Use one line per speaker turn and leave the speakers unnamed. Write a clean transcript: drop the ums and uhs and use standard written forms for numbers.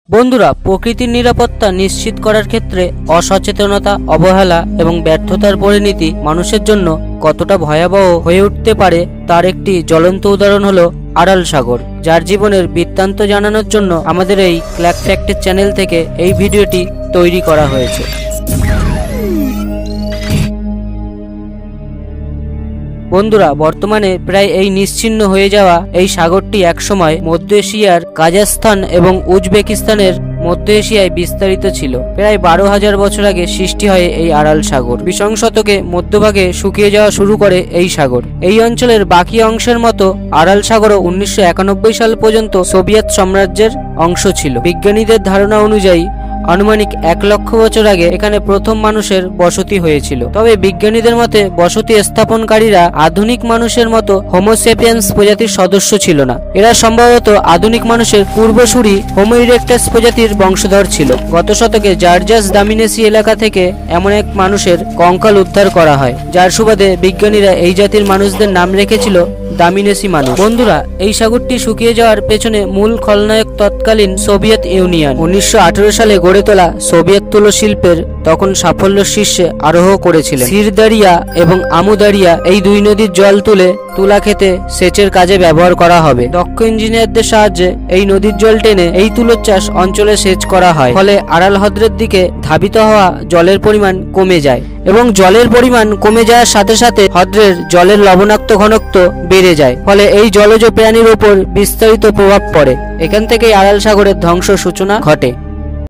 বন্ধুরা, প্রকৃতির নিরাপত্তা নিশ্চিত করার ক্ষেত্রে অসচেতনতা, অবহেলা এবং ব্যর্থতার পরিণতি মানুষের জন্য কতটা ভয়াবহ হয়ে উঠতে পারে তার একটি জ্বলন্ত উদাহরণ হলো আরাল সাগর, যার জীবনের বৃত্তান্ত জানানোর জন্য আমাদের এই ক্ল্যাক ফ্যাক্টের চ্যানেল থেকে এই ভিডিওটি তৈরি করা হয়েছে। বন্ধুরা, বর্তমানে প্রায় এই নিশ্চিহ্ন হয়ে যাওয়া এই সাগরটি একসময় মধ্য এশিয়ার কাজাখস্তান এবং উজবেকিস্তানের মধ্য এশিয়ায় বিস্তারিত ছিল। প্রায় 12,000 বছর আগে সৃষ্টি হয় এই আরাল সাগর। 20 শতকে মধ্যভাগে শুকিয়ে যাওয়া শুরু করে এই সাগর। এই অঞ্চলের বাকি অংশের মতো আরাল সাগরও 1991 সাল পর্যন্ত সোভিয়েত সাম্রাজ্যের অংশ ছিল। বিজ্ঞানীদের ধারণা অনুযায়ী আনুমানিক 1 লক্ষ বছর আগে এখানে প্রথম মানুষের বসতি হয়েছিল। তবে বিজ্ঞানীদের মতে বসতি স্থাপনকারীরা আধুনিক মানুষের মতো হোমোসেপিয়েন্স প্রজাতির সদস্য ছিল না। এরা সম্ভবত আধুনিক মানুষের পূর্বসূরি হোমো ইরেক্টাস প্রজাতির বংশধর ছিল। গত শতকে জার্জাস দামিনেসি এলাকা থেকে এমন এক মানুষের কঙ্কাল উদ্ধার করা হয়, যার সুবাদে বিজ্ঞানীরা এই জাতির মানুষদের নাম রেখেছিল দামিনেসি মানুষ। বন্ধুরা, এই সাগরটি শুকিয়ে যাওয়ার পেছনে মূল খলনায়ক তৎকালীন সোভিয়েত ইউনিয়ন। 1918 সালে গড়ে তোলা সোভিয়েত তুলো শিল্পের তখন সাফল্য শীর্ষে আরোহ করেছিলেন। সিরদারিয়া এবং আমুদারিয়া এই দুই নদীর জল তুলে তুলা খেতে সেচের কাজে ব্যবহার করা হবে। দক্ষ ইঞ্জিনিয়ারদের সাহায্যে এই নদীর জল টেনে এই তুলোর চাষ অঞ্চলে সেচ করা হয়। ফলে আরাল হ্রদের দিকে ধাবিত হওয়া জলের পরিমাণ কমে যায় এবং জলের পরিমাণ কমে যাওয়ার সাথে সাথে হ্রদের জলের লবণাক্ত ঘনত্ব বেড়ে যায়। ফলে এই জলজ প্রাণীর উপর বিস্তারিত প্রভাব পড়ে। এখান থেকেই আরাল সাগরের ধ্বংস সূচনা ঘটে।